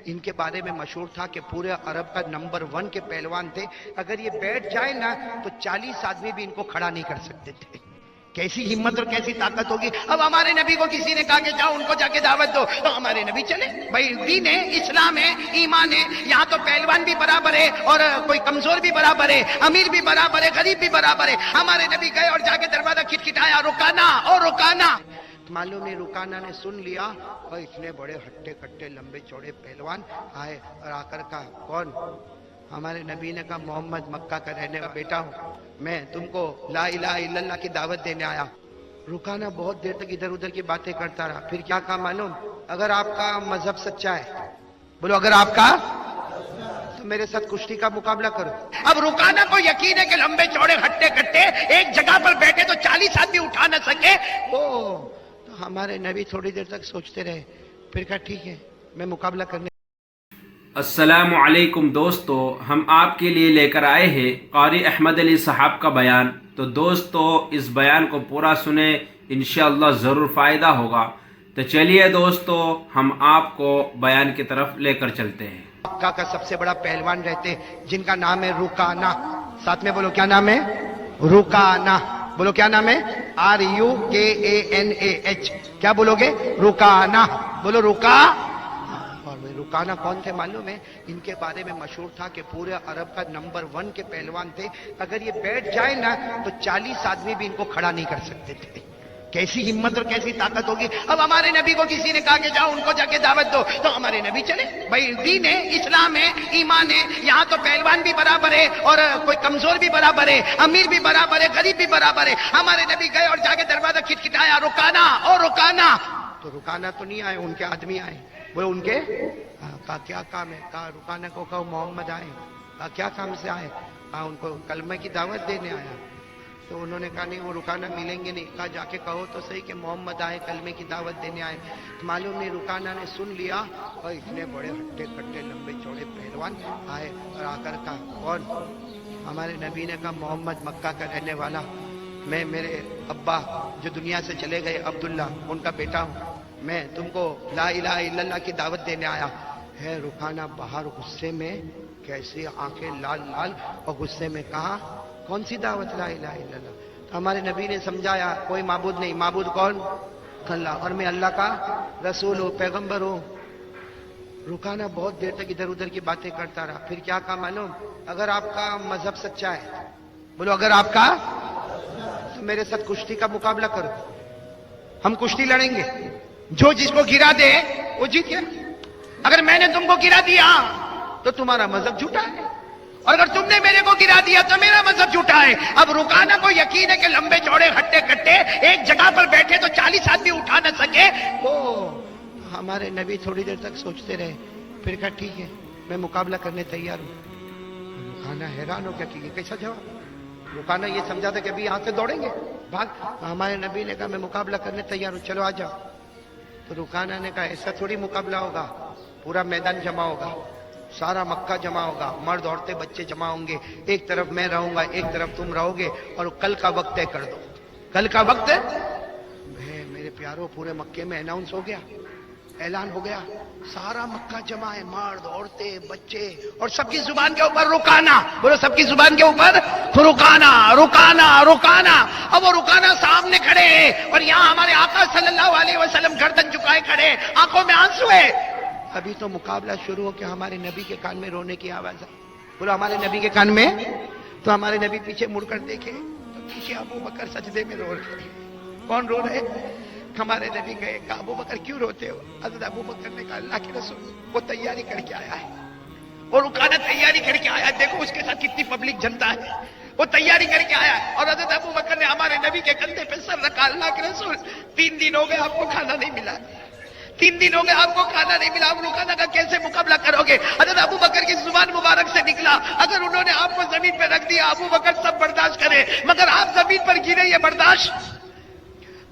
ان کے بارے میں مشہور تھا کہ پورے عرب کا نمبر 1 کے پہلوان تھے. اگر یہ بیٹھ جائیں نا تو 40 آدمی بھی ان کو کھڑا نہیں کر سکتے تھے. کیسی ہمت اور کیسی طاقت ہوگی. اب ہمارے نبی کو کسی نے کہا کہ جاؤ ان کو جا کے دعوت دو, تو ہمارے نبی چلے. بھائی دین ہے, اسلام ہے, ایمان ہے. یہاں تو پہلوان بھی برابر ہے اور کوئی کمزور بھی برابر ہے, امیر بھی برابر ہے, غریب بھی برابر ہے. ہمارے نبی گئے اور جا کے دروازہ کھٹکھٹایا, رکانا اور رکانا. معلوم نہیں رکانا نے سن لیا اور اتنے بڑے ہٹے کٹے لمبے چوڑے پہلوان آئے اور آ کر کہا کون؟ ہمارے نبی نے کہا محمد مکہ کا رہنے کا بیٹا ہوں, میں تم کو لا الہ الا اللہ کی دعوت دینے آیا. رکانا بہت دیر تک ادھر ادھر کی باتیں کرتا رہا. پھر کیا کہا معلوم؟ اگر آپ کا مذہب سچا ہے, بولو اگر آپ کا, تو میرے ساتھ کشتی کا مقابلہ کرو. اب رکانا کو یقین ہے کہ لمبے چوڑے ہٹے کٹے ایک جگہ پر بیٹھے تو 40 آدمی اٹھا نہ سکے. تو ہمارے نبی تھوڑی دیر تک سوچتے رہے, پھر کہا ٹھیک ہے میں مقابلہ کرنے. السلام علیکم دوستو, ہم آپ کے لیے لے کر آئے ہیں قاری احمد علی صاحب کا بیان. تو دوستو اس بیان کو پورا سنیں, انشاءاللہ ضرور فائدہ ہوگا. تو چلیے دوستو ہم آپ کو بیان کی طرف لے کر چلتے ہیں. مکہ کا سب سے بڑا پہلوان رہتے جن کا نام ہے رکانا. ساتھ میں بولو کیا نام ہے؟ رکانا. بولو کیا نام ہے؟ RUKANAH. کیا بولو گے؟ رکانا. بولو رکا. رکانا کون تھے معلوم ہے؟ ان کے بارے میں مشہور تھا کہ پورے عرب کا نمبر 1 کے پہلوان تھے. اگر یہ بیٹھ جائیں نا تو 40 آدمی بھی ان کو کھڑا نہیں کر سکتے تھے. کیسی ہمت اور کیسی طاقت ہوگی. اب ہمارے نبی کو کسی نے کہا کہ جاؤ ان کو جا کے دعوت دو, تو ہمارے نبی چلے. بھائی دین ہے, اسلام ہے, ایمان ہے. یہاں تو پہلوان بھی برابر ہے اور کوئی کمزور بھی برابر ہے, امیر بھی برابر ہے, غریب بھی برابر ہے. ہمارے نبی گئے اور جا کے دروازہ کھٹکھٹایا, رکانا اور رکانا. تو رکانا تو نہیں آئے, ان کے آدمی آئے. بولے ان کے کہا کیا کام ہے؟ کہا رکانا کو کہو محمد آئے. کہا کیا کام سے آئے؟ کہا ان کو کلمہ کی دعوت دینے آیا. تو انہوں نے کہا نہیں وہ رکانا ملیں گے نہیں. کہا جا کے کہو تو صحیح کہ محمد آئے, کلمے کی دعوت دینے آئے. معلوم نہیں رکانا نے سن لیا اور اتنے بڑے ہٹے کٹے لمبے چوڑے پہلوان آئے اور آ کر کہا کون؟ ہمارے نبی نے کہا محمد مکہ کا رہنے والا, میں میرے ابا جو دنیا سے چلے گئے عبداللہ ان کا بیٹا ہوں, میں تم کو لا الہ الا اللہ کی دعوت دینے آیا. ہے رکانا باہر غصے میں, کیسی آنکھیں لال لال, اور غصے میں کہا کون سی دعوت لا الہ الا اللہ. تو ہمارے نبی نے سمجھایا کوئی معبود نہیں, معبود کون؟ اللہ, اور میں اللہ کا رسول ہوں, پیغمبر ہوں. رکانا بہت دیر تک ادھر ادھر کی باتیں کرتا رہا. پھر کیا کہا معلوم؟ اگر آپ کا مذہب سچا ہے, بولو اگر آپ کا, تو میرے ساتھ کشتی کا مقابلہ کرو. ہم کشتی لڑیں گے, جو جس کو گرا دے وہ جیت گیا. اگر میں نے تم کو گرا دیا تو تمہارا مذہب جھوٹا ہے, اور اگر تم نے میرے کو گرا دیا تو میرا مذہب جھوٹا ہے. اب رکانا کو یقین ہے کہ لمبے چوڑے ہٹے کٹے ایک جگہ پر بیٹھے تو 40 آدمی اٹھا نہ سکے. ہمارے نبی تھوڑی دیر تک سوچتے رہے, پھر کہا ٹھیک ہے میں مقابلہ کرنے تیار ہوں. رکانا حیران ہو گیا کہ یہ کیسا جواب. رکانا یہ سمجھا تھا کہ ابھی یہاں سے دوڑیں گے بھاگ. ہمارے نبی نے کہا میں مقابلہ کرنے تیار ہوں, چلو آ جاؤ. تو رکانا نے کہا ایسا تھوڑی مقابلہ ہوگا, پورا میدان جمع ہوگا, سارا مکہ جمع ہوگا, مرد عورتیں بچے جمع ہوں گے. ایک طرف میں رہوں گا, ایک طرف تم رہو گے, اور کل کا وقت طے کر دو. کل کا وقت میرے پیاروں پورے مکے میں اناؤنس ہو گیا, اعلان ہو گیا. سارا مکہ جمع ہے, مرد عورتیں بچے, اور سب کی زبان کے اوپر رکانا. بولو سب کی زبان کے اوپر رکانا رکانا رکانا. اب وہ رکانا سامنے کھڑے ہیں, اور یہاں ہمارے آقا صلی اللہ علیہ وسلم گردن جھکائے کھڑے, آنکھوں میں آنسو ہے. ابھی تو مقابلہ شروع ہو کہ ہمارے نبی کے کان میں رونے کی آواز ہے. بولو ہمارے نبی کے کان میں. تو ہمارے نبی پیچھے مڑ کر دیکھے تو پیچھے ابو بکر سجدے میں رو رہے. کون رو رہے؟ ہمارے نبی گئے, کہا ابو بکر کیوں روتے ہو؟ حضرت ابو بکر نے کہا اللہ کے رسول وہ تیاری کر کے آیا ہے, اور رکانا تیاری کر کے آیا, دیکھو اس کے ساتھ کتنی پبلک جنتا ہے, وہ تیاری کر کے آیا. اور حضرت ابو بکر نے ہمارے نبی کے کندھے پہ سر رکھا, اللہ کے رسول 3 دن ہو گئے آپ کو کھانا نہیں ملا, 3 دن ہو گئے آپ کو کھانا نہیں ملا, اب رکانا کا کیسے مقابلہ کرو گے؟ حضرت ابو بکر کی زبان مبارک سے نکلا, اگر انہوں نے آپ کو زمین پہ رکھ دیا ابو بکر سب برداشت کرے, مگر آپ زمین پر گرے یہ برداشت.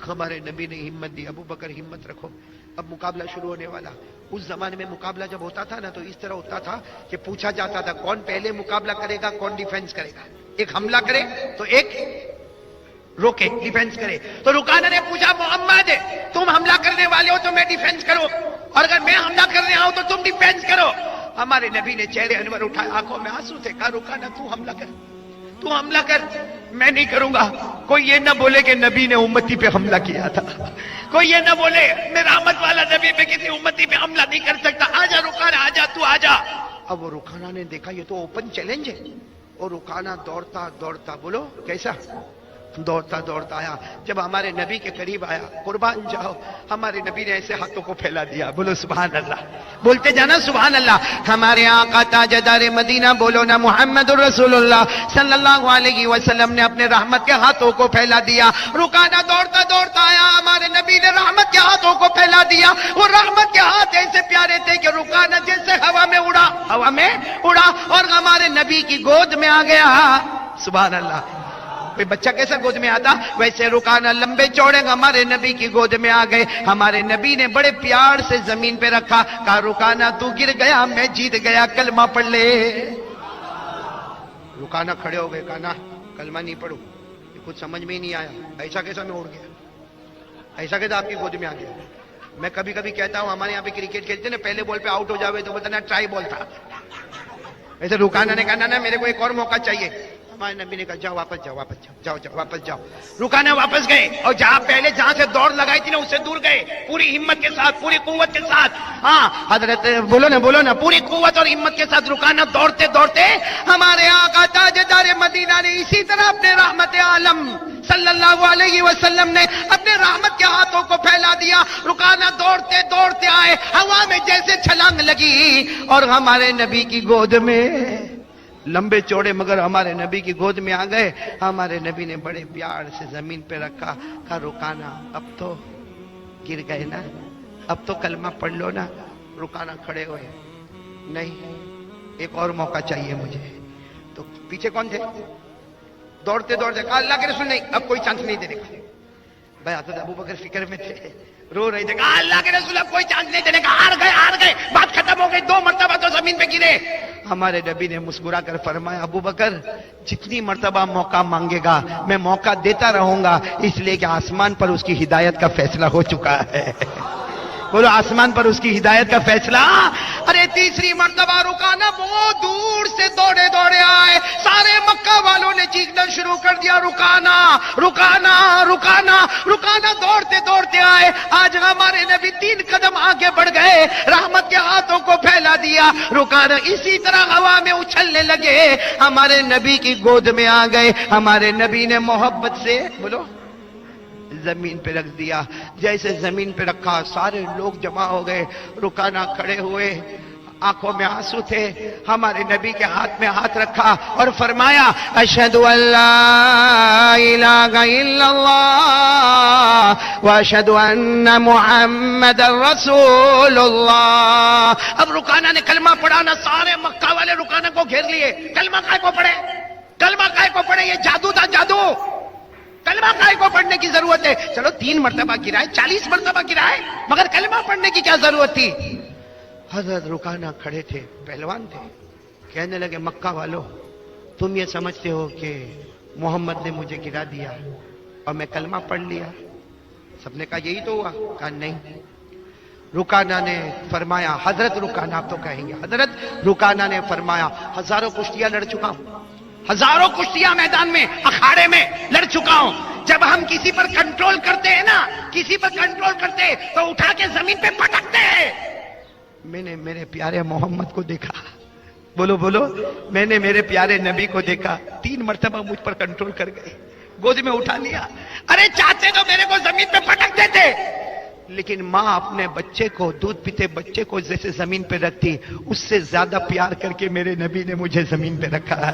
ہمارے نبی نے ہمت دی, ابو بکر ہمت رکھو, اب مقابلہ شروع ہونے والا. اس زمانے میں مقابلہ جب ہوتا تھا نا تو اس طرح ہوتا تھا کہ پوچھا جاتا تھا کون پہلے مقابلہ کرے گا, کون ڈیفینس کرے گا. ایک حملہ کرے تو ایک روکے, ڈیفینس کرے. تو رکانا نے پوچھا محمد تم حملہ کرنے والے ہو تو میں ڈیفینس کروں. اور اگر میں حملہ کرنے آؤں تو تم ڈیفینس کرو. ہمارے نبی نے چہرے انور اٹھائے, آنکھوں میں آنسو تھے, کہا رکانا تو حملہ کر, تو حملہ کر, میں نہیں کروں گا. کوئی یہ نہ بولے کہ نبی نے امتی پہ حملہ کیا تھا, کوئی یہ نہ بولے میں رحمت والا نبی پہ کسی امتی پہ حملہ نہیں کر سکتا. آجا رکانا, آجا تو آجا. اب وہ رکانا نے دیکھا یہ تو اوپن چیلنج ہے, اور رکانا دوڑتا دوڑتا, بولو کیسا, دوڑتا دوڑتا آیا. جب ہمارے نبی کے قریب آیا, قربان جاؤ, ہمارے نبی نے ایسے ہاتھوں کو پھیلا دیا, بولو سبحان اللہ, بولتے جانا سبحان اللہ. ہمارے آقا تاجدار مدینہ, بولو نا محمد الرسول اللہ صلی اللہ علیہ وسلم نے اپنے رحمت کے ہاتھوں کو پھیلا دیا. رکانا دوڑتا دوڑتا آیا, ہمارے نبی نے رحمت کے ہاتھوں کو پھیلا دیا. وہ رحمت کے ہاتھ ایسے پیارے تھے کہ رکانا جیسے ہوا میں اڑا, ہوا میں اڑا اور ہمارے نبی کی گود میں آ گیا. سبحان اللہ. کوئی بچہ کیسا گود میں آتا, ویسے رکانا لمبے چوڑے ہمارے نبی کی گود میں آ گئے. ہمارے نبی نے بڑے پیار سے زمین پہ رکھا, کہا رکانا تو گر گیا, میں جیت گیا, کلمہ پڑھ لے. رکانا کھڑے ہو گئے, کہا نا کلمہ نہیں پڑھوں, یہ کچھ سمجھ میں ہی نہیں آیا. ایسا کیسا میں اڑ گیا, ایسا کیسا آپ کی گود میں آ گیا. میں کبھی کبھی کہتا ہوں, ہمارے یہاں پہ کرکٹ کھیلتے نا, پہلے بال پہ آؤٹ ہو جاوے تو بولتا نا ٹرائی بال تھا. ایسے رکانا نے کہا نا میرے کو ایک اور موقع چاہیے. ہمارے نبی نے کہا جاؤ واپس جاؤ, واپس جاؤ, جاؤ جاؤ واپس جاؤ. رکانا واپس گئے, اور جہاں پہلے جہاں سے دوڑ لگائی تھی نا اس سے دور گئے, پوری ہمت کے ساتھ, پوری قوت کے ساتھ. ہاں حضرت, بولو نا, پوری قوت اور ہمت کے ساتھ رکانا دوڑتے دوڑتے ہمارے آقا تاجدار مدینہ نے اسی طرح اپنے رحمت عالم صلی اللہ علیہ وسلم نے اپنے رحمت کے ہاتھوں کو پھیلا دیا. رکانا دوڑتے دوڑتے آئے, ہوا میں جیسے چھلانگ لگی اور ہمارے نبی کی گود میں, لمبے چوڑے مگر ہمارے نبی کی گود میں آ گئے. ہمارے نبی نے بڑے پیار سے زمین پہ رکھا, کہا رکانا اب تو گر گئے نا, اب تو کلمہ پڑھ لو نا. رکانا کھڑے ہوئے, نہیں ایک اور موقع چاہیے مجھے. تو پیچھے کون تھے, دوڑتے دوڑتے, کہا اللہ کے رسول نہیں, اب کوئی چانس نہیں دینے کا. بھائی حضرت ابو بکر فکر میں تھے, رو رہے تھے, کہا اللہ کے رسول اب کوئی چانس نہیں دینے کا, ہار گئے, بات ختم ہو گئی. 2 مرتبہ تو زمین پہ گرے. ہمارے نبی نے مسکرا کر فرمایا, ابو بکر جتنی مرتبہ موقع مانگے گا میں موقع دیتا رہوں گا, اس لیے کہ آسمان پر اس کی ہدایت کا فیصلہ ہو چکا ہے. بولو آسمان پر اس کی ہدایت کا فیصلہ. ارے تیسری مرتبہ رکانا بہت دور سے دوڑے دوڑے آئے, سارے مکہ والوں نے چیخنا شروع کر دیا, رکانا رکانا رکانا. رکانا دوڑتے دوڑتے آئے. آج ہمارے نبی 3 قدم آگے بڑھ گئے, رحمت کے ہاتھوں کو پھیلا دیا. رکانا اسی طرح ہوا میں اچھلنے لگے, ہمارے نبی کی گود میں آ گئے. ہمارے نبی نے محبت سے, بولو, زمین پہ رکھ دیا. جیسے زمین پہ رکھا سارے لوگ جمع ہو گئے. رکانا کھڑے ہوئے, آنکھوں میں آنسو تھے. ہمارے نبی کے ہاتھ میں ہاتھ رکھا اور فرمایا, اشہد ان لا الہ الا اللہ واشہد ان محمد رسول اللہ. اب رکانا نے کلمہ پڑھانا, سارے مکہ والے رکانا کو گھیر لیے. کلمہ کائے کو پڑھے, کلمہ کائے کو پڑھے, یہ جادو تھا جادو. کلمہ کائے کو پڑھنے کی ضرورت ہے, چلو 3 مرتبہ گرائے, 40 مرتبہ گرائے, مگر کلمہ پڑھنے کی کیا ضرورت تھی. حضرت رکانا کھڑے تھے, پہلوان تھے, کہنے لگے مکہ والو تم یہ سمجھتے ہو کہ محمد نے مجھے گرا دیا اور میں کلمہ پڑھ لیا. سب نے کہا یہی تو ہوا. کہا نہیں. رکانا نے فرمایا, حضرت رکانا آپ تو کہیں گے, حضرت رکانا نے فرمایا, ہزاروں کشتیاں لڑ چکا ہوں, ہزاروں کشتیاں میدان میں اکھاڑے میں لڑ چکا ہوں. جب ہم کسی پر کنٹرول کرتے ہیں نا, کسی پر کنٹرول کرتے تو اٹھا کے زمین پہ پٹکتے ہیں. میں نے میرے پیارے محمد کو دیکھا, بولو بولو, میں نے میرے پیارے نبی کو دیکھا, 3 مرتبہ مجھ پر کنٹرول کر گئے, گود میں اٹھا لیا. ارے چاہتے تو میرے کو زمین پہ پٹک دیتے, لیکن ماں اپنے بچے کو, دودھ پیتے بچے کو جیسے زمین پہ رکھتی, اس سے زیادہ پیار کر کے میرے نبی نے مجھے زمین پہ رکھا ہے.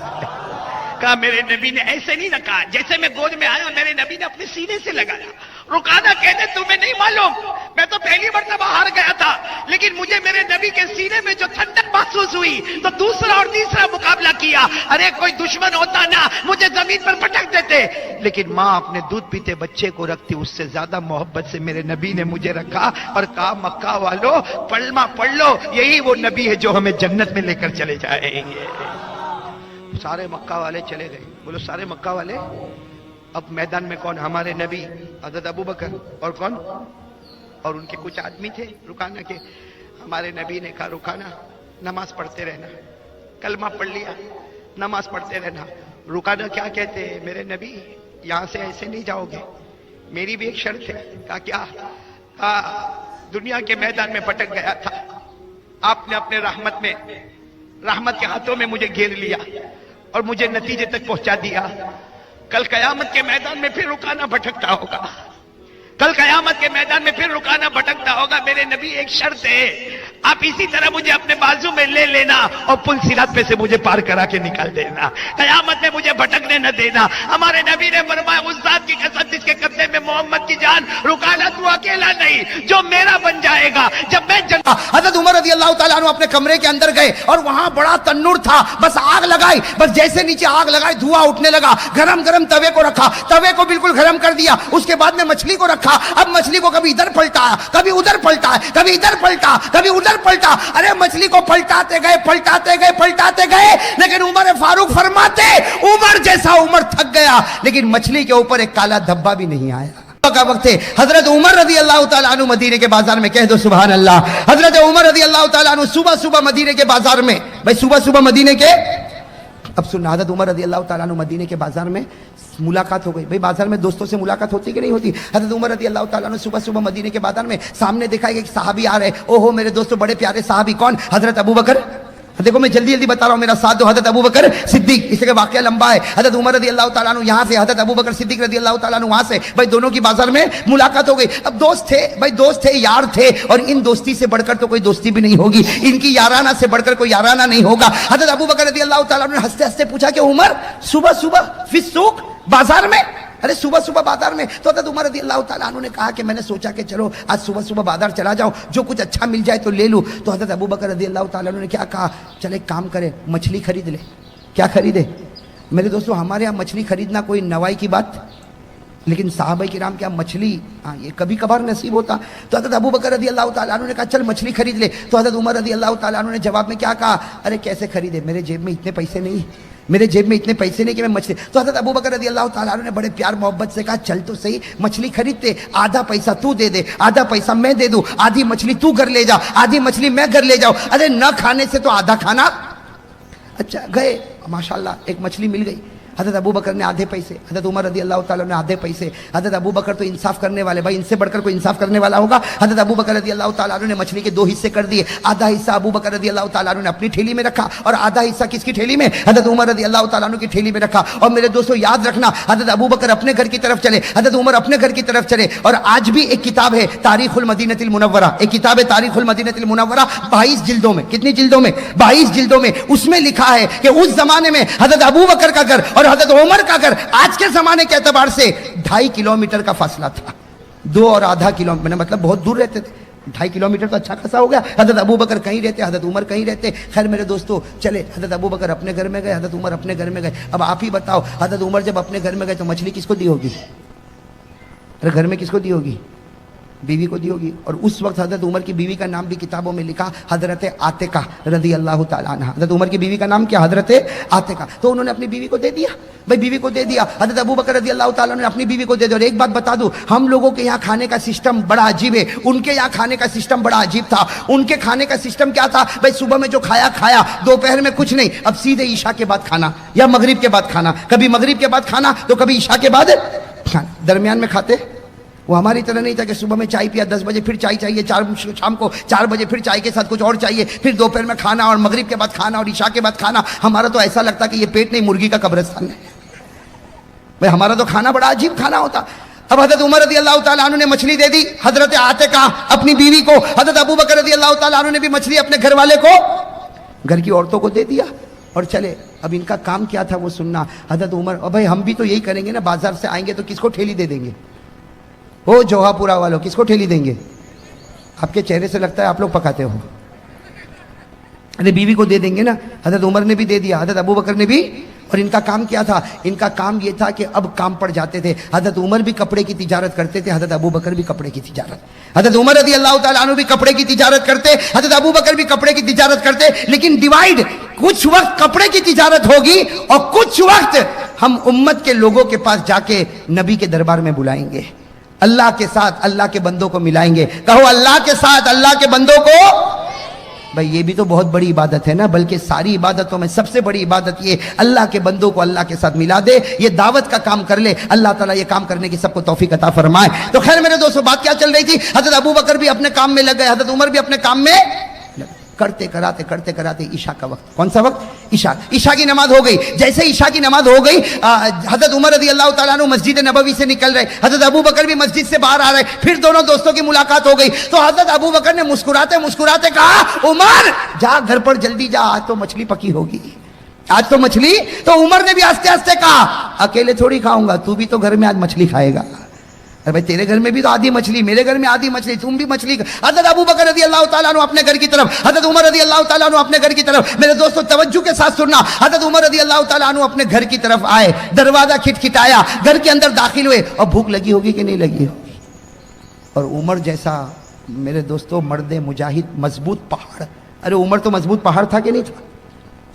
کہا میرے نبی نے ایسے نہیں رکھا, جیسے میں گود میں آیا میرے نبی نے اپنے سینے سے لگایا. رکانا کہتے تمہیں نہیں معلوم, میں تو پہلی مرتبہ ہار گیا تھا, لیکن مجھے میرے نبی کے سینے میں جو ٹھنڈک محسوس ہوئی تو دوسرا اور تیسرا مقابلہ کیا. ارے کوئی دشمن ہوتا نا مجھے زمین پر پٹک دیتے, لیکن ماں اپنے دودھ پیتے بچے کو رکھتی, اس سے زیادہ محبت سے میرے نبی نے مجھے رکھا اور کہا مکہ والو کلمہ پڑھ لو, یہی وہ نبی ہے جو ہمیں جنت میں لے کر چلے جائیں گے. سارے مکہ والے چلے گئے, بولو سارے مکہ والے. اب میدان میں کون, ہمارے نبی, حضرت ابو بکر, اور کون, اور ان کے کچھ آدمی تھے رکانا کے. ہمارے نبی نے کہا رکانا، نماز پڑھتے رہنا، کلمہ پڑھ لیا، نماز پڑھتے رہنا۔ رکانا کیا کہتے ہیں؟ میرے نبی یہاں سے ایسے نہیں جاؤ گے، میری بھی ایک شرط ہے۔ کہا کیا؟ کہا دنیا کے میدان میں بھٹک گیا تھا، آپ نے اپنے رحمت کے ہاتھوں میں مجھے گھیر لیا اور مجھے نتیجے تک پہنچا دیا۔ کل قیامت کے میدان میں پھر رکانا بھٹکتا ہوگا، کل قیامت کے میدان میں پھر رکانا بھٹکتا ہوگا۔ میرے نبی ایک شرط ہے، آپ اسی طرح مجھے اپنے بازو میں لے لینا اور پل صراط پہ سے مجھے پار کرا کے نکال دینا، قیامت میں مجھے بھٹکنے نہ دینا۔ ہمارے نبی نے فرمایا اس ذات کی قسم جس کے قبضے میں محمد کی جان، رکانا تو اکیلا نہیں، جو میرا بن جائے گا جب میں حضرت عمر رضی اللہ تعالیٰ عنہ اپنے کمرے کے اندر گئے اور وہاں بڑا تنور تھا، بس آگ لگائی، بس جیسے نیچے آگ لگائی دھواں اٹھنے لگا، گرم گرم توے کو رکھا، توے کو بالکل گرم کر دیا، اس کے بعد میں مچھلی کو رکھا۔ اب مچھلی کو کبھی ادھر پلٹا، کبھی ادھر پلٹا، کبھی ادھر پلٹا، کبھی ادھر پلٹا۔ ارے مچھلی کو پلٹاتے گئے، لیکن عمر فاروق فرماتے عمر جیسا عمر تھک گیا لیکن مچھلی کے اوپر ایک کالا دھبا بھی نہیں آیا۔ کا وقت ہے، حضرت عمر رضی اللہ تعالیٰ عنہ مدینے کے بازار میں، کہہ دو سبحان اللہ، حضرت عمر رضی اللہ تعالیٰ عنہ صبح مدینے کے بازار میں، بھائی صبح مدینے کے، اب سننا، حضرت عمر رضی اللہ تعالیٰ عنہ مدینے کے بازار میں ملاقات ہو گئی۔ بھائی بازار میں دوستوں سے ملاقات ہوتی کہ نہیں ہوتی؟ حضرت عمر رضی اللہ تعالیٰ عنہ صبح مدینے کے بازار میں سامنے دیکھا کہ ایک صحابی آ رہے، اوہو میرے دوستوں بڑے پیارے صحابی، کون؟ حضرت ابو بکر۔ دیکھو میں جلدی بتا رہا ہوں، میرا ساتھ دو، حضرت ابو بکر صدیق، اس کا واقعہ لمبا ہے۔ حضرت عمر رضی اللہ تعالیٰ عنہ یہاں سے، حضرت ابو بکر صدیق رضی اللہ تعالیٰ عنہ وہاں سے، بھائی دونوں کی بازار میں ملاقات ہو گئی۔ اب دوست تھے، یار تھے، اور ان دوستی سے بڑھ کر تو کوئی دوستی بھی نہیں ہوگی، ان کی یارانہ سے بڑھ کر کوئی یارانہ نہیں ہوگا۔ حضرت ابو بکر رضی اللہ تعالیٰ عنہ نے ہنستے پوچھا کہ عمر صبح فی السوق، بازار میں؟ ارے صبح بازار میں؟ تو حضرت عمر رضی اللہ تعالیٰ عنہ نے کہا کہ میں نے سوچا کہ چلو آج صبح بازار چلا جاؤں، جو کچھ اچھا مل جائے تو لے لوں۔ تو حضرت ابو بکر رضی اللہ تعالیٰ عنہ نے کیا کہا؟ چل ایک کام کرے، مچھلی خرید لے۔ کیا خریدے؟ میرے دوستو ہمارے یہاں مچھلی خریدنا کوئی نوائی کی بات، لیکن صحابہ کرام کیا مچھلی یہ کبھی کبھار نصیب ہوتا۔ تو حضرت ابو بکر رضی اللہ تعالیٰ عنہ نے کہا چل مچھلی خرید لے۔ تو حضرت عمر رضی اللہ تعالیٰ عنہ نے جواب میں کیا کہا؟ ارے کیسے خریدے، میرے جیب میں اتنے پیسے نہیں کہ میں مچھلی۔ تو حضرت ابو بکر رضی اللہ تعالیٰ عنہ نے بڑے پیار محبت سے کہا چل تو صحیح مچھلی خریدتے، آدھا پیسہ تو دے دے، آدھا پیسہ میں دے دوں، آدھی مچھلی تو گھر لے جا، آدھی مچھلی میں گھر لے جاؤ۔ ارے نہ کھانے سے تو آدھا کھانا۔ اچھا گئے، ماشاءاللہ ایک مچھلی مل گئی۔ حضرت ابو بکر نے آدھے پیسے، حضرت عمر رضی اللہ تعالیٰ نے آدھے پیسے۔ حضرت ابو بکر تو انصاف کرنے والے، بھائی ان سے بڑھ کر کوئی انصاف کرنے والا ہوگا؟ حضرت ابو بکر رضی اللہ تعالیٰ نے مچھلی کے دو حصے کر دیے، آدھا حصہ ابو بکر رضی اللہ تعالیٰ نے اپنی ٹھیلی میں رکھا اور آدھا حصہ کس کی ٹھیلی میں؟ حضرت عمر رضی اللہ تعالیٰ کی ٹھیلی میں رکھا۔ اور میرے دوستو یاد رکھنا، حضرت ابو بکر اپنے گھر کی طرف چلے، حضرت عمر اپنے گھر کی طرف چلے۔ اور آج بھی ایک کتاب ہے تاریخ المدینہ المنورہ، ایک کتاب ہے تاریخ المدینہ المنورہ، 22 جلدوں میں، کتنی جلدوں میں؟ 22 جلدوں میں۔ اس میں لکھا ہے کہ اس زمانے میں حضرت ابو بکر کا گھر اور حضرت عمر کا گھر آج کے زمانے کے اعتبار سے 2.5 کلومیٹر کا فاصلہ تھا، 2.5 کلومیٹر، مطلب بہت دور رہتے تھے۔ 2.5 کلومیٹر تو اچھا خاصا ہو گیا۔ حضرت ابو بکر کہیں رہتے، حضرت عمر کہیں رہتے۔ خیر میرے دوستو چلے، حضرت ابو بکر اپنے گھر میں گئے، حضرت عمر اپنے گھر میں گئے۔ اب آپ ہی بتاؤ، حضرت عمر جب اپنے گھر میں گئے تو مچھلی کس کو دی ہوگی؟ ارے گھر میں کس کو دی ہوگی؟ بیوی کو دی ہوگی۔ اور اس وقت حضرت عمر کی بیوی کا نام بھی کتابوں میں لکھا حضرت عاتقہ رضی اللہ تعالیٰ عنہ۔ حضرت عمر کی بیوی کا نام کیا؟ حضرت عاتقہ۔ تو انہوں نے اپنی بیوی کو دے دیا، بھائی بیوی کو دے دیا۔ حضرت ابو بکر رضی اللہ تعالیٰ نے اپنی بیوی کو دے دیا۔ اور ایک بات بتا دوں، ہم لوگوں کے یہاں کھانے کا سسٹم بڑا عجیب ہے، ان کے یہاں کھانے کا سسٹم بڑا عجیب تھا۔ ان کے کھانے کا سسٹم کیا تھا؟ بھائی صبح میں جو کھایا، دوپہر میں کچھ نہیں، اب سیدھے عشاء کے بعد کھانا یا مغرب کے بعد کھانا، کبھی مغرب کے بعد کھانا تو کبھی عشاء کے بعد کھانا، درمیان میں کھاتے۔ وہ ہماری طرح نہیں تھا کہ صبح میں چائے پیا، 10 بجے پھر چائے چاہیے، شام کو 4 بجے پھر چائے کے ساتھ کچھ اور چاہیے، پھر دوپہر میں کھانا اور مغرب کے بعد کھانا اور عشاء کے بعد کھانا۔ ہمارا تو ایسا لگتا کہ یہ پیٹ نہیں مرغی کا قبرستان ہے، بھائی ہمارا تو کھانا بڑا عجیب کھانا ہوتا۔ اب حضرت عمر رضی اللہ تعالیٰ عنہ نے مچھلی دے دی حضرت عاتقہ اپنی بیوی کو، حضرت ابو بکر رضی اللہ تعالیٰ عنہ نے بھی مچھلی اپنے گھر والے کو، گھر کی عورتوں کو دے دیا اور چلے۔ اب ان کا کام کیا تھا وہ سننا۔ حضرت عمر، بھائی ہم بھی تو یہی کریں گے نا، بازار سے آئیں گے تو کس کو ٹھیلی دے دیں گے؟ وہ جوہا پورا والوں کس کو ٹھیلی دیں گے؟ آپ کے چہرے سے لگتا ہے آپ لوگ پکاتے ہو۔ ارے بیوی کو دے دیں گے نا۔ حضرت عمر نے بھی دے دیا، حضرت ابو بکر نے بھی۔ اور ان کا کام کیا تھا؟ ان کا کام یہ تھا کہ اب کام پڑ جاتے تھے۔ حضرت عمر بھی کپڑے کی تجارت کرتے تھے، حضرت ابو بکر بھی کپڑے کی تجارت، حضرت عمر رضی اللہ تعالیٰ عنہ بھی کپڑے کی تجارت کرتے، حضرت ابو بکر بھی کپڑے کی تجارت کرتے، لیکن ڈیوائیڈ، کچھ وقت کپڑے کی تجارت ہوگی اور کچھ وقت ہم امت کے لوگوں کے پاس جا کے نبی کے دربار میں بلائیں گے، اللہ کے ساتھ اللہ کے بندوں کو ملائیں گے۔ کہو اللہ کے ساتھ اللہ کے بندوں کو بھائی یہ بھی تو بہت بڑی عبادت ہے نا, بلکہ ساری عبادتوں میں سب سے بڑی عبادت یہ اللہ کے بندوں کو اللہ کے ساتھ ملا دے, یہ دعوت کا کام کر لے. اللہ تعالیٰ یہ کام کرنے کی سب کو توفیق عطا فرمائے. تو خیر میرے دوستو, بات کیا چل رہی تھی؟ حضرت ابو بکر بھی اپنے کام میں لگ گئے, حضرت عمر بھی اپنے کام میں کرتے کراتے عشاء کا وقت. کون سا وقت؟ عشاء کی نماز ہو گئی. جیسے عشاء کی نماز ہو گئی, حضرت عمر رضی اللہ تعالیٰ عنہ مسجد نبوی سے نکل رہے, حضرت ابو بکر بھی مسجد سے باہر آ رہے. پھر دونوں دوستوں کی ملاقات ہو گئی. تو حضرت ابو بکر نے مسکراتے کہا, عمر جا گھر پر جلدی جا, آج تو مچھلی پکی ہوگی, آج تو مچھلی. تو عمر نے بھی آستے آستے کہا, اکیلے تھوڑی کھاؤں گا, تو بھی تو گھر میں آج مچھلی کھائے گا. ارے بھائی تیرے گھر میں بھی تو آدھی مچھلی, میرے گھر میں آدھی مچھلی, تم بھی مچھلی. حضرت ابو بکر رضی اللہ تعالیٰ عنہ اپنے گھر کی طرف, حضرت عمر رضی اللہ تعالیٰ عنہ اپنے گھر کی طرف. میرے دوستو توجہ کے ساتھ سننا, حضرت عمر رضی اللہ تعالیٰ عنہ اپنے گھر کی طرف آئے, دروازہ کھٹکھٹایا, گھر کے اندر داخل ہوئے. اور بھوک لگی ہوگی کہ نہیں لگی ہوگی؟ اور عمر جیسا میرے دوستو مرد مجاہد, مضبوط پہاڑ. ارے عمر تو مضبوط پہاڑ تھا کہ نہیں تھا؟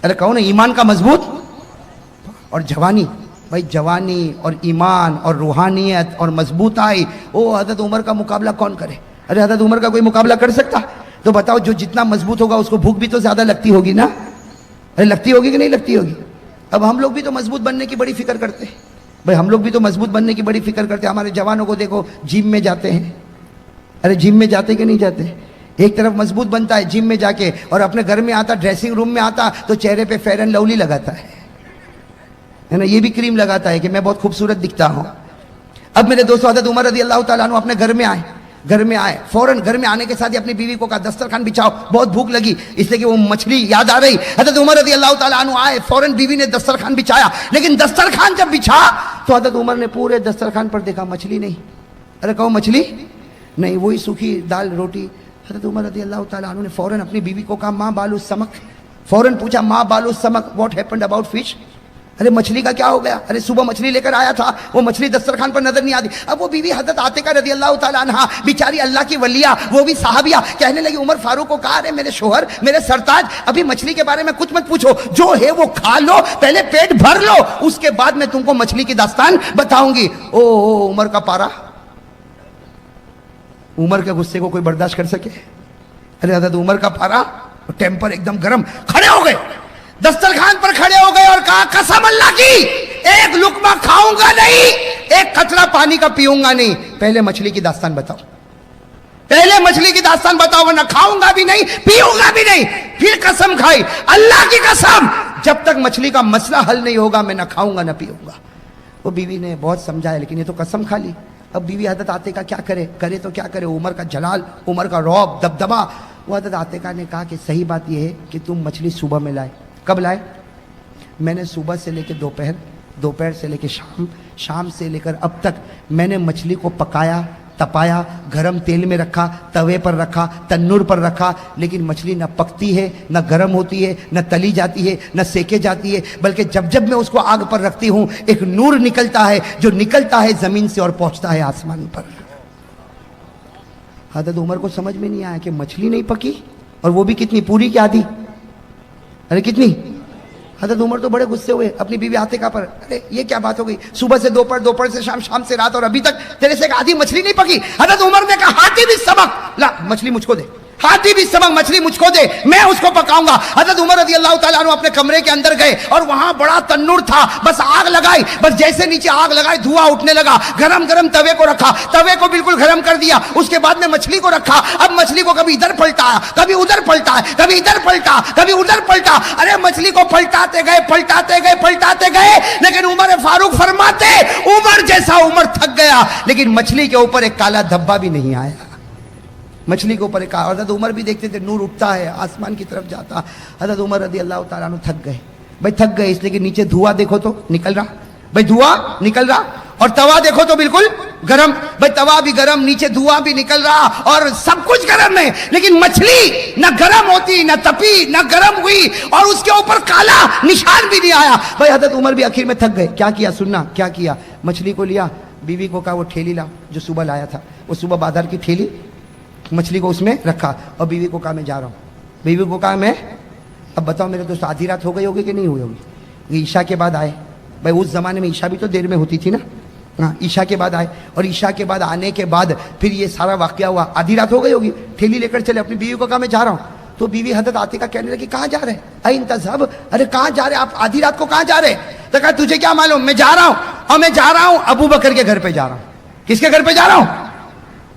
ارے کہو نا, ایمان کا مضبوط. اور جوانی, بھائی جوانی اور ایمان اور روحانیت اور مضبوط آئی, او حضرت عمر کا مقابلہ کون کرے؟ ارے حضرت عمر کا کوئی مقابلہ کر سکتا؟ تو بتاؤ, جو جتنا مضبوط ہوگا اس کو بھوک بھی تو زیادہ لگتی ہوگی نا. ارے لگتی ہوگی کہ نہیں لگتی ہوگی؟ اب ہم لوگ بھی تو مضبوط بننے کی بڑی فکر کرتے ہیں. بھائی ہم لوگ بھی تو مضبوط بننے کی بڑی فکر کرتے ہیں. ہمارے جوانوں کو دیکھو, جم میں جاتے ہیں. ارے جم میں جاتے کہ نہیں جاتے؟ ایک طرف مضبوط بنتا ہے جم میں جا کے, اور اپنے گھر میں آتا, ڈریسنگ روم میں آتا تو چہرے پہ فیئر اینڈ لولی لگاتا ہے نا, یہ بھی کریم لگاتا ہے کہ میں بہت خوبصورت دکھتا ہوں. اب میرے دوستو, حضرت عمر رضی اللہ تعالیٰ عنہ اپنے گھر میں آئے. فوراً گھر میں آنے کے ساتھ ہی اپنی بیوی کو کہا, دسترخوان بچھاؤ, بہت بھوک لگی, اس لیے کہ وہ مچھلی یاد آ رہی. حضرت عمر رضی اللہ تعالیٰ عنہ آئے, فوراً بیوی نے دسترخوان بچھایا. لیکن دسترخوان جب بچھا تو حضرت عمر نے پورے دسترخوان پر دیکھا, مچھلی نہیں. ارے کہو مچھلی نہیں, وہی سوکھی دال روٹی. حضرت عمر رضی اللہ تعالیٰ عنہ نے فوراً اپنی بیوی کو کہا, ماں بالو سمک. فوراً پوچھا, ماں بالو سمک, واٹ ہیپنڈ اباؤٹ فش؟ ارے مچھلی کا کیا ہو گیا؟ ارے صبح مچھلی لے کر آیا تھا, وہ مچھلی دسترخوان پر نظر نہیں آتی. اب وہ بیوی حضرت عاتقہ رضی اللہ تعالیٰ عنہ, بیچاری اللہ کی ولیہ, وہ بھی صحابیہ, کہنے لگی عمر فاروق کو کہا, ارے میرے شوہر, میرے سرتاج, ابھی مچھلی کے بارے میں کچھ مت پوچھو, جو ہے وہ کھا لو, پہلے پیٹ بھر لو, اس کے بعد میں تم کو مچھلی کی داستان بتاؤں گی. او عمر کا پارا, عمر کے غصے کو کوئی برداشت کر سکے؟ ارے حضرت عمر کا پارا, ٹیمپر ایک دم گرم, کھڑے ہو گئے, دسترخوان پر کھڑے ہو گئے اور کہا, قسم اللہ کی, ایک لقمہ کھاؤں گا نہیں, ایک قطرہ پانی کا پیوں گا نہیں, پہلے مچھلی کی داستان بتاؤ, پہلے مچھلی کی داستان بتاؤ, ورنہ کھاؤں گا بھی نہیں, پیوں گا بھی نہیں. پھر قسم کھائی, اللہ کی قسم, جب تک مچھلی کا مسئلہ حل نہیں ہوگا میں نہ کھاؤں گا نہ پیوں گا. وہ بیوی نے بہت سمجھایا, لیکن یہ تو قسم کھا لی. اب بیوی حضرت عاتقہ کیا کرے تو کیا کرے؟ عمر کا جلال, عمر کا رعب, دبدبا. وہ حضرت عاتقہ نے کہا کہ صحیح بات یہ ہے کہ تم مچھلی صبح میں لائے. کب لائے؟ میں نے صبح سے لے کے دوپہر, دوپہر سے لے کے شام, شام سے لے کر اب تک میں نے مچھلی کو پکایا, تپایا, گرم تیل میں رکھا, توے پر رکھا, تنور پر رکھا, لیکن مچھلی نہ پکتی ہے, نہ گرم ہوتی ہے, نہ تلی جاتی ہے, نہ سیکے جاتی ہے, بلکہ جب جب میں اس کو آگ پر رکھتی ہوں ایک نور نکلتا ہے, جو نکلتا ہے زمین سے اور پہنچتا ہے آسمان پر. حضرت عمر کو سمجھ میں نہیں آیا کہ مچھلی نہیں پکی, اور وہ بھی کتنی, پوری کی آدھی. ارے کتنی؟ حضرت عمر تو بڑے غصے ہوئے اپنی بیوی عاتقہ پر. ارے یہ کیا بات ہو گئی, صبح سے دوپہر, دوپہر سے شام, شام سے رات, اور ابھی تک تیرے سے ایک آدھی مچھلی نہیں پکی. حضرت عمر نے کہا, ہاتھی بھی سبق لا, مچھلی مجھ کو دے, ہاتھی بھی سبق, مچھلی مجھ کو دے, میں اس کو پکاؤں گا. حضرت عمر رضی اللہ تعالیٰ عنہ اپنے کمرے کے اندر گئے, اور وہاں بڑا تنور تھا, بس آگ لگائی, بس جیسے نیچے آگ لگائی دھواں اٹھنے لگا. گرم گرم توے کو رکھا, توے کو بالکل گرم کر دیا, اس کے بعد میں مچھلی کو رکھا. اب مچھلی کو کبھی ادھر پلٹایا, کبھی ادھر پلٹا, کبھی ادھر پلٹا, کبھی ادھر پلٹا. ارے مچھلی کو پلٹاتے گئے, پلٹاتے گئے, پلٹاتے گئے, لیکن عمر فاروق فرماتے, عمر جیسا عمر تھک گیا, لیکن مچھلی کے اوپر ایک کالا دھبا بھی نہیں آیا. مچھلی کے اوپر ایک, حضرت عمر بھی دیکھتے تھے نور اٹھتا ہے, آسمان کی طرف جاتا. حضرت عمر رضی اللہ تعالیٰ عنہ تھک گئے. بھائی تھک گئے اس لیے کہ نیچے دھواں دیکھو تو نکل رہا, بھائی دھواں نکل رہا, اور توا دیکھو تو بالکل گرم. بھائی توا بھی گرم, نیچے دھواں بھی نکل رہا, اور سب کچھ گرم ہے, لیکن مچھلی نہ گرم ہوتی, نہ تپی, نہ گرم ہوئی, اور اس کے اوپر کالا نشان بھی نہیں آیا. بھائی حضرت عمر بھی آخر میں تھک گئے. کیا کیا سننا, کیا کیا؟ مچھلی کو لیا, بیوی کو کہا وہ ٹھیلی لاؤ جو صبح لایا تھا, وہ صبح بازار کی ٹھیلی, مچھلی کو اس میں رکھا, اور بیوی کو کہا میں جا رہا ہوں. بیوی کو کہا میں, اب بتاؤ میرے دوست, آدھی رات ہو گئی ہوگی کہ نہیں ہوئی ہوگی؟ عشاء کے بعد آئے. بھائی اس زمانے میں عشاء بھی تو دیر میں ہوتی تھی نا, ہاں عشاء کے بعد آئے, اور عشاء کے بعد آنے کے بعد پھر یہ سارا واقعہ ہوا. آدھی رات ہو گئی ہوگی, تھیلی لے کر چلے, اپنی بیوی کو کہا میں جا رہا ہوں. تو بیوی حضرت عاتقہ کہنے لگی کہاں جا رہے این تذهب، ارے کہاں جا رہے آپ آدھی رات کو کہاں جا رہے؟ تو کہا تجھے کیا معلوم، میں جا رہا ہوں، اور میں جا رہا ہوں ابو بکر کے گھر پہ جا رہا ہوں۔ کس کے گھر پہ جا رہا ہوں؟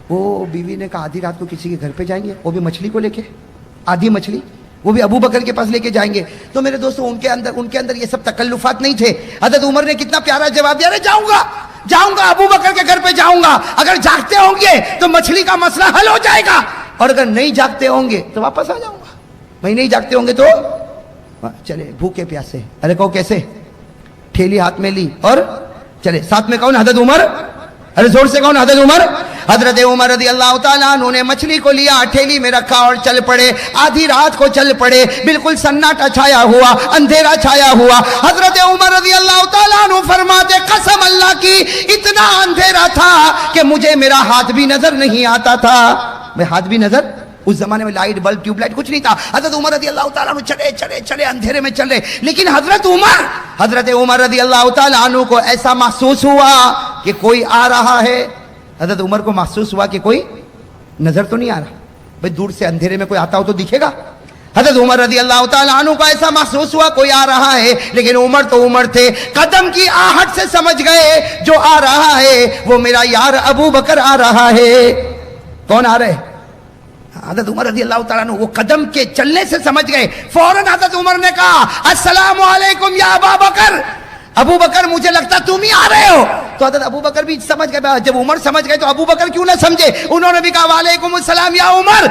وہ بیوی نے کہا آدھی رات کو کسی کے گھر پہ جائیں گے، وہ بھی مچھلی کو لے کے، آدھی مچھلی وہ بھی ابو بکر کے پاس لے کے جائیں گے؟ تو میرے دوستو ان کے اندر یہ سب تکلفات نہیں تھے۔ حضرت عمر نے کتنا پیارا جواب دیا، ارے جاؤں گا ابو بکر کے گھر پہ جاؤں گا، اگر جاگتے ہوں گے تو مچھلی کا مسئلہ حل ہو جائے گا، اور اگر نہیں جاگتے ہوں گے تو واپس آ جاؤں گا۔ بھائی نہیں جاگتے ہوں گے تو چلے بھوکے پیاسے، ارے کہو کیسے؟ ٹھیلی ہاتھ میں لی اور چلے، ساتھ میں کون؟ حضرت عمر، ارے زور سے کون؟ حضرت عمر۔ حضرت عمر رضی اللہ تعالیٰ عنہ نے مچھلی کو لیا، ٹھیلی میں رکھا اور چل پڑے، آدھی رات کو چل پڑے، بالکل سناٹا چھایا ہوا، اندھیرا چھایا ہوا۔ حضرت عمر رضی اللہ تعالیٰ عنہ فرماتے قسم اللہ کی اتنا اندھیرا تھا کہ مجھے میرا ہاتھ بھی نظر نہیں آتا تھا۔ میں ہاتھ بھی نظر، اس زمانے میں لائٹ بلب ٹیوب لائٹ کچھ نہیں تھا۔ حضرت عمر رضی اللہ تعالیٰ عنہ چلے اندھیرے میں چلے، لیکن حضرت عمر رضی اللہ تعالیٰ عنہ کو ایسا محسوس ہوا کہ کوئی آ رہا ہے۔ حضرت عمر کو محسوس ہوا کہ کوئی نظر تو نہیں آ رہا، بھئی دور سے اندھیرے میں کوئی آتا ہو تو دکھے گا۔ حضرت عمر رضی اللہ تعالیٰ عنہ کو ایسا محسوس ہوا کوئی آ رہا ہے، لیکن عمر تو عمر تھے، قدم کی آہٹ سے سمجھ گئے جو آ رہا ہے وہ میرا یار ابو بکر آ رہا ہے۔ کون آ رہے؟ حضرت عمر رضی اللہ تعالیٰ عنہ وہ قدم کے چلنے سے سمجھ گئے۔ فوراً حضرت عمر نے کہا السلام علیکم یا ابا بکر، ابو بکر مجھے لگتا تم ہی آ رہے ہو۔ تو حضرت ابو بکر بھی سمجھ گئے، جب عمر سمجھ گئے تو ابو بکر کیوں نہ سمجھے، انہوں نے بھی کہا وعلیکم السلام یا عمر،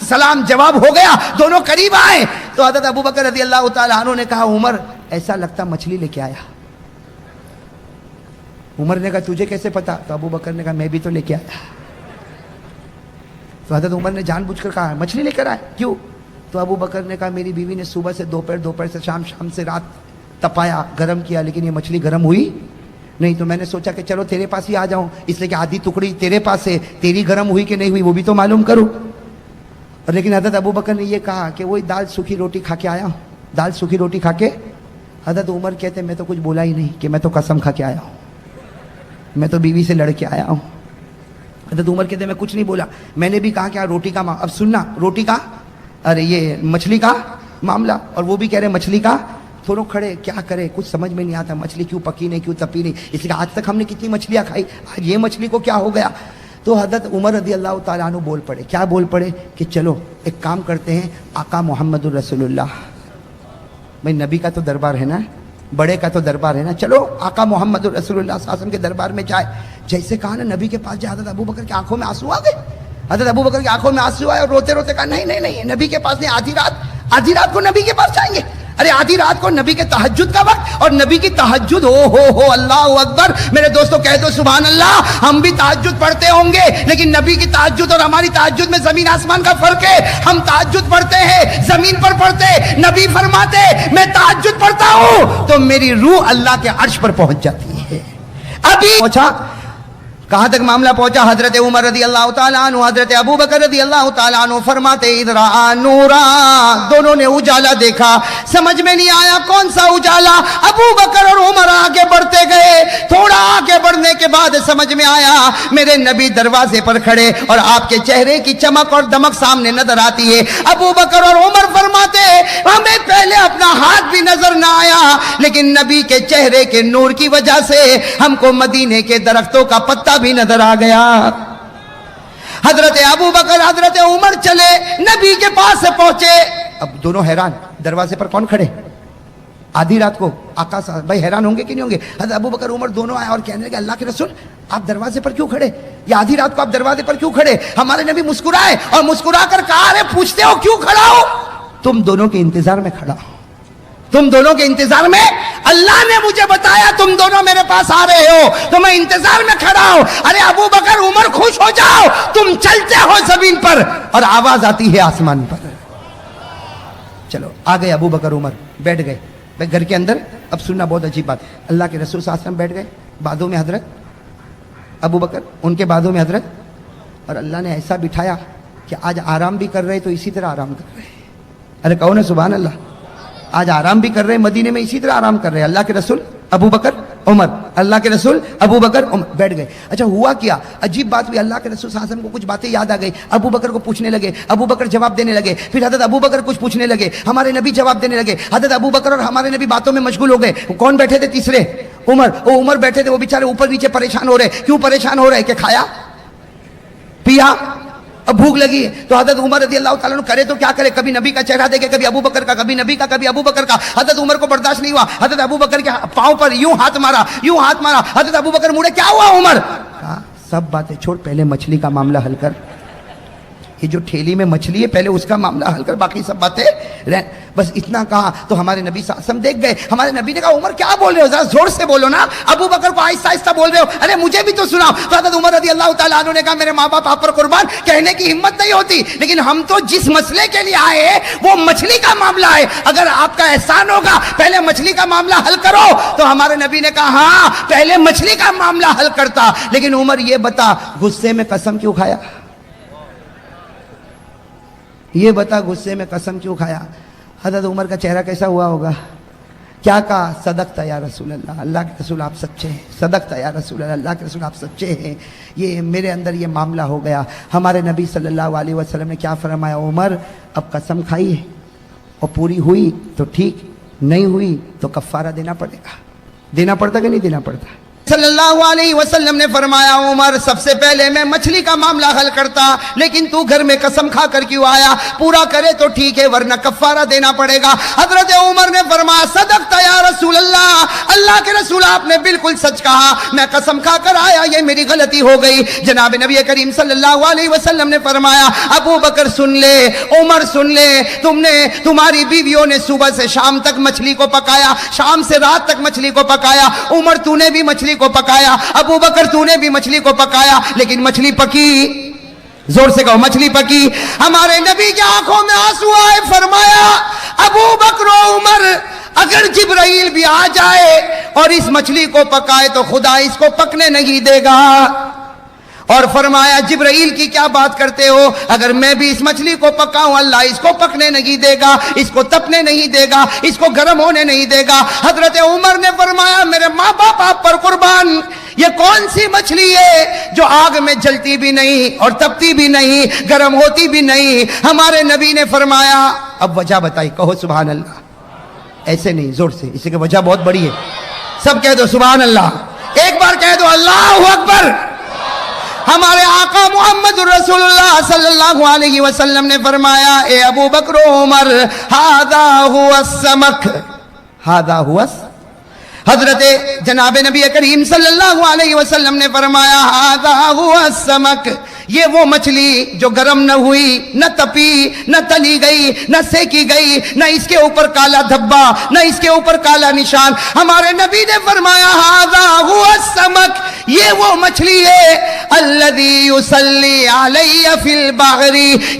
سلام جواب ہو گیا، دونوں قریب آئے۔ تو حضرت ابو بکر رضی اللہ تعالیٰ عنہ نے کہا عمر ایسا لگتا مچھلی لے کے آیا۔ عمر نے کہا تجھے کیسے پتا؟ تو ابو بکر نے کہا میں بھی تو لے کے آیا۔ تو حضرت عمر نے جان بوجھ کر کہا مچھلی لے کر آئے، کیوں؟ تو ابو بکر نے کہا میری بیوی نے صبح سے دوپہر سے شام سے رات تپایا، گرم کیا، لیکن یہ مچھلی گرم ہوئی نہیں، تو میں نے سوچا کہ چلو تیرے پاس ہی آ جاؤں، اس لیے کہ آدھی ٹکڑی تیرے پاس ہے، تیری گرم ہوئی کہ نہیں ہوئی وہ بھی تو معلوم کروں۔ اور لیکن حضرت ابو بکر نے یہ کہا کہ وہی دال سوکھی روٹی کھا کے آیا ہوں، دال سوکھی روٹی کھا کے۔ حضرت عمر کہتے میں تو کچھ بولا ہی نہیں کہ میں تو قسم کھا کے آیا ہوں، میں تو بیوی سے لڑ کے آیا ہوں۔ حضرت عمر کہتے میں کچھ نہیں بولا، میں نے بھی کہا کہ روٹی کا اب سننا، روٹی کا ارے یہ مچھلی کا معاملہ، اور وہ بھی کہہ رہے مچھلی کا، تھوڑوں کھڑے کیا کرے کچھ سمجھ میں نہیں آتا، مچھلی کیوں پکی نہیں کیوں تپی نہیں، اس لیے آج تک ہم نے کتنی مچھلیاں کھائی، آج یہ مچھلی کو کیا ہو گیا؟ تو حضرت عمر رضی اللہ تعالیٰ عنہ بول پڑے، کیا بول پڑے کہ چلو ایک کام کرتے ہیں، آقا محمد الرسول اللہ، بھائی نبی کا تو دربار ہے نا، بڑے کا تو دربار ہے نا، چلو آقا محمد الرسول اللہ صلی اللہ علیہ وسلم کے دربار میں جائے۔ جیسے کہا نا نبی کے پاس جائے، حضرت ابو بکر کی آنکھوں میں آنسو آ گئے، حضرت ابو بکر کی آنکھوں میں آنسو آئے اور روتے روتے کہا نہیں نبی کے پاس نہیں، آدھی رات کو نبی کے پاس جائیں گے، ارے آدھی رات کو نبی کے تہجد کا وقت، اور نبی کی تہجد ہو اللہ اکبر، میرے دوستو کہہ دو سبحان اللہ، ہم بھی تہجد پڑھتے ہوں گے، لیکن نبی کی تہجد اور ہماری تہجد میں زمین آسمان کا فرق ہے۔ ہم تہجد پڑھتے ہیں زمین پر پڑھتے، نبی فرماتے میں تہجد پڑھتا ہوں تو میری روح اللہ کے عرش پر پہنچ جاتی ہے۔ ابھی پہنچا، کہاں تک معاملہ پہنچا؟ حضرت عمر رضی اللہ تعالیٰ عنہ، حضرت ابو بکر رضی اللہ تعالیٰ عنہ فرماتے ادرا نورا، دونوں نے اجالا دیکھا، سمجھ میں نہیں آیا کون سا اجالا۔ ابو بکر اور عمر آگے بڑھتے گئے، تھوڑا آگے بڑھنے کے بعد سمجھ میں آیا میرے نبی دروازے پر کھڑے اور آپ کے چہرے کی چمک اور دمک سامنے نظر آتی ہے۔ ابو بکر اور عمر فرماتے ہمیں پہلے اپنا ہاتھ بھی نظر نہ آیا، لیکن نبی کے چہرے کے نور کی وجہ سے ہم کو مدینے کے درختوں کا پتا بھی نظر آ گیا۔ حضرت ابو بکر حضرت عمر چلے، نبی کے پاس سے پہنچے، اب دونوں حیران، دروازے پر کون کھڑے؟ آدھی رات کو آقا صاحب، بھائی حیران ہوں گے کہ نہیں ہوں گے؟ حضرت ابو بکر عمر دونوں آئے اور کہنے لگے اللہ کے رسول آپ دروازے پر کیوں کھڑے، یا آدھی رات کو آپ دروازے پر کیوں کھڑے؟ ہمارے نبی مسکرائے اور مسکرا کر کہا ارے پوچھتے ہو کیوں کھڑا ہو؟ تم دونوں کے انتظار میں کھڑا ہوں، تم دونوں کے انتظار میں، اللہ نے مجھے بتایا تم دونوں میرے پاس آ رہے ہو تو میں انتظار میں کھڑا ہوں۔ ارے ابو بکر عمر خوش ہو جاؤ، تم چلتے ہو زمین پر اور آواز آتی ہے آسمان پر۔ چلو آ گئے ابو بکر عمر، بیٹھ گئے گھر کے اندر۔ اب سننا بہت عجیب بات، اللہ کے رسول صلی اللہ علیہ وسلم بیٹھ گئے، بازوں میں حضرت ابو بکر، ان کے بازوں میں حضرت، اور اللہ نے ایسا بٹھایا کہ آج آرام بھی کر رہے تو اسی طرح آرام کر رہے۔ ارے کہو نا سبحان اللہ، آج آرام بھی کر رہے مدینے میں اسی طرح آرام کر رہے اللہ کے رسول ابو بکر عمر, اللہ کے رسول ابو بکر عمر بیٹھ گئے. اچھا ہوا کیا, عجیب بات ہوئی, اللہ کے رسول صلی اللہ علیہ وسلم کو کچھ باتیں یاد آ گئی, ابو بکر کو پوچھنے لگے, ابو بکر جواب دینے لگے, پھر حضرت ابو بکر کچھ پوچھنے لگے, ہمارے نبی جواب دینے لگے, حضرت ابو بکر اور ہمارے نبی باتوں میں مشغول ہو گئے. کون بیٹھے تھے تیسرے؟ عمر. وہ عمر بیٹھے تھے, وہ بیچارے اوپر نیچے پریشان ہو رہے. کیوں پریشان ہو رہے؟ کہ کھایا پیا, اب بھوک لگی ہے. تو حضرت عمر رضی اللہ تعالیٰ عنہ کرے تو کیا کرے, کبھی نبی کا چہرہ دیکھے, کبھی ابو بکر کا, کبھی نبی کا, کبھی ابو بکر کا. حضرت عمر کو برداشت نہیں ہوا, حضرت ابو بکر کے پاؤں پر یوں ہاتھ مارا, یوں ہاتھ مارا. حضرت ابو بکر مڑے, کیا ہوا عمر؟ کہا سب باتیں چھوڑ, پہلے مچھلی کا معاملہ حل کر. یہ جو ٹھیلی میں مچھلی ہے پہلے اس کا معاملہ حل کر, باقی سب باتیں رہ. بس اتنا کہا تو ہمارے نبی صلی اللہ علیہ وسلم دیکھ گئے. ہمارے نبی نے کہا عمر کیا بول رہے ہو, ذرا زور سے بولو نا. ابو بکر کو آہستہ آہستہ بول رہے ہو, ارے مجھے بھی تو سناؤ. تو حضرت عمر رضی اللہ تعالیٰ عنہ نے کہا میرے ماں باپ آپ پر قربان, کہنے کی ہمت نہیں ہوتی, لیکن ہم تو جس مسئلے کے لیے آئے ہیں وہ مچھلی کا معاملہ ہے. اگر آپ کا احسان ہوگا پہلے مچھلی کا معاملہ حل کرو. تو ہمارے نبی نے کہا ہاں پہلے مچھلی کا معاملہ حل کرتا. لیکن عمر یہ بتا غصے میں قسم کیوں کھایا, یہ بتا غصے میں قسم کیوں کھایا. حضرت عمر کا چہرہ کیسا ہوا ہوگا, کیا کہا, صدقتا یا رسول اللہ, اللہ کے رسول آپ سچے ہیں. صدقتا یا رسول اللہ, اللہ کے رسول آپ سچے ہیں. یہ میرے اندر یہ معاملہ ہو گیا. ہمارے نبی صلی اللہ علیہ وسلم نے کیا فرمایا, عمر اب قسم کھائی ہے اور پوری ہوئی تو ٹھیک, نہیں ہوئی تو کفارہ دینا پڑے گا. دینا پڑتا کہ نہیں دینا پڑتا؟ صلی اللہ علیہ وسلم نے فرمایا عمر سب سے پہلے میں مچھلی کا معاملہ حل کرتا, لیکن تو گھر میں قسم کھا کر کیوں آیا, پورا کرے تو ٹھیک ہے ورنہ کفارہ دینا پڑے گا. حضرت عمر نے فرمایا صدقت یا رسول اللہ, اللہ کے رسول آپ نے بالکل سچ کہا, میں قسم کھا کر آیا, یہ میری غلطی ہو گئی. جناب نبی کریم صلی اللہ علیہ وسلم نے فرمایا ابو بکر سن لے, عمر سن لے, تمہاری بیویوں نے صبح سے شام تک مچھلی کو پکایا, شام سے رات تک مچھلی کو پکایا. عمر تو نے بھی مچھلی کو پکایا, ابو بکر تو نے بھی مچھلی کو پکایا, لیکن مچھلی پکی, زور سے کہو مچھلی پکی. ہمارے نبی کی آنکھوں میں آنسو آئے, فرمایا ابو بکر و عمر اگر جبرائیل بھی آ جائے اور اس مچھلی کو پکائے تو خدا اس کو پکنے نہیں دے گا. اور فرمایا جبرائیل کی کیا بات کرتے ہو, اگر میں بھی اس مچھلی کو پکاؤں اللہ اس کو پکنے نہیں دے گا, اس کو تپنے نہیں دے گا, اس کو گرم ہونے نہیں دے گا. حضرت عمر نے فرمایا میرے ماں باپ آپ پر قربان, یہ کون سی مچھلی ہے جو آگ میں جلتی بھی نہیں اور تپتی بھی نہیں, گرم ہوتی بھی نہیں. ہمارے نبی نے فرمایا اب وجہ بتائی, کہو سبحان اللہ. ایسے نہیں, زور سے, اس کی وجہ بہت بڑی ہے. سب کہہ دو سبحان اللہ, ایک بار کہہ دو اللہ اکبر. ہمارے آقا محمد رسول اللہ صلی اللہ علیہ وسلم نے فرمایا اے ابو بکر و عمر ہذا هو السمک, ہذا هو. حضرت جناب نبی کریم صلی اللہ علیہ وسلم نے فرمایا ہذا هو السمک, یہ وہ مچھلی جو گرم نہ ہوئی, نہ تپی, نہ تلی گئی, نہ سیکی گئی, نہ اس کے اوپر کالا دھبا, نہ اس کے اوپر کالا نشان. ہمارے نبی نے فرمایا ھذا ھو السمک, یہ وہ مچھلی ہے الذی یصلی علی فی البحر,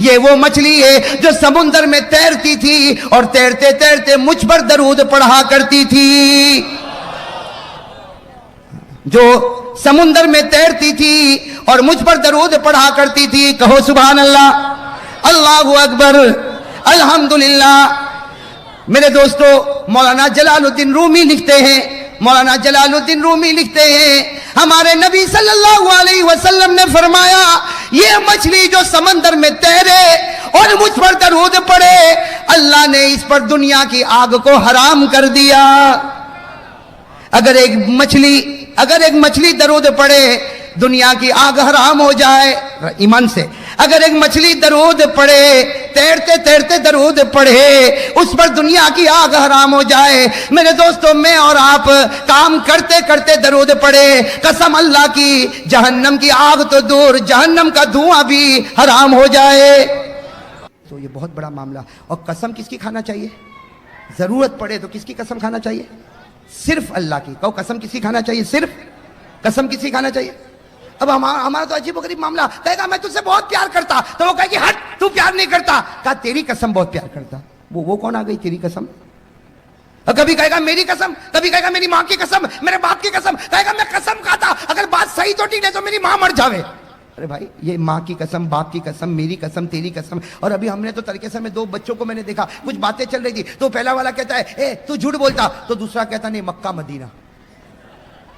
یہ وہ مچھلی ہے جو سمندر میں تیرتی تھی اور تیرتے تیرتے مجھ پر درود پڑھا کرتی تھی. جو سمندر میں تیرتی تھی اور مجھ پر درود پڑھا کرتی تھی. کہو سبحان اللہ, اللہ اکبر, الحمدللہ. میرے دوستو مولانا جلال الدین رومی لکھتے ہیں, مولانا جلال الدین رومی لکھتے ہیں ہمارے نبی صلی اللہ علیہ وسلم نے فرمایا یہ مچھلی جو سمندر میں تیرے اور مجھ پر درود پڑے اللہ نے اس پر دنیا کی آگ کو حرام کر دیا. اگر ایک مچھلی درود پڑے دنیا کی آگ حرام ہو جائے ایمان سے. اگر ایک مچھلی درود پڑے, تیرتے تیرتے درود پڑھے, اس پر دنیا کی آگ حرام ہو جائے. میرے دوستو میں اور آپ کام کرتے کرتے درود پڑھے, قسم اللہ کی جہنم کی آگ تو دور, جہنم کا دھواں بھی حرام ہو جائے. تو یہ بہت بڑا معاملہ. اور قسم کس کی کھانا چاہیے, ضرورت پڑے تو کس کی قسم کھانا چاہیے, صرف اللہ کی. کہو قسم کس کی کھانا چاہیے, صرف قسم کس کی کھانا چاہیے. اب ہمارا تو عجیب و غریب معاملہ, کہے گا میں تجھ سے بہت پیار کرتا, تو وہ کہے گی ہٹ تو پیار نہیں کرتا. کہا تیری قسم بہت پیار کرتا. وہ کون آ گئی تیری قسم. اور کبھی کہے گا میری قسم, کبھی کہے گا میری ماں کی قسم, میرے باپ کی قسم. کہے گا میں قسم کھاتا, اگر بات صحیح تو ٹھیک ہے تو میری ماں مر جاوے. ارے بھائی یہ ماں کی قسم, باپ کی قسم, میری قسم, تیری قسم. اور ابھی ہم نے تو طریقے سے 2 بچوں کو میں نے دیکھا, کچھ باتیں چل رہی تھی, تو پہلا والا کہتا ہے اے تو جھوٹ بولتا, تو دوسرا کہتا نہیں مکہ مدینہ.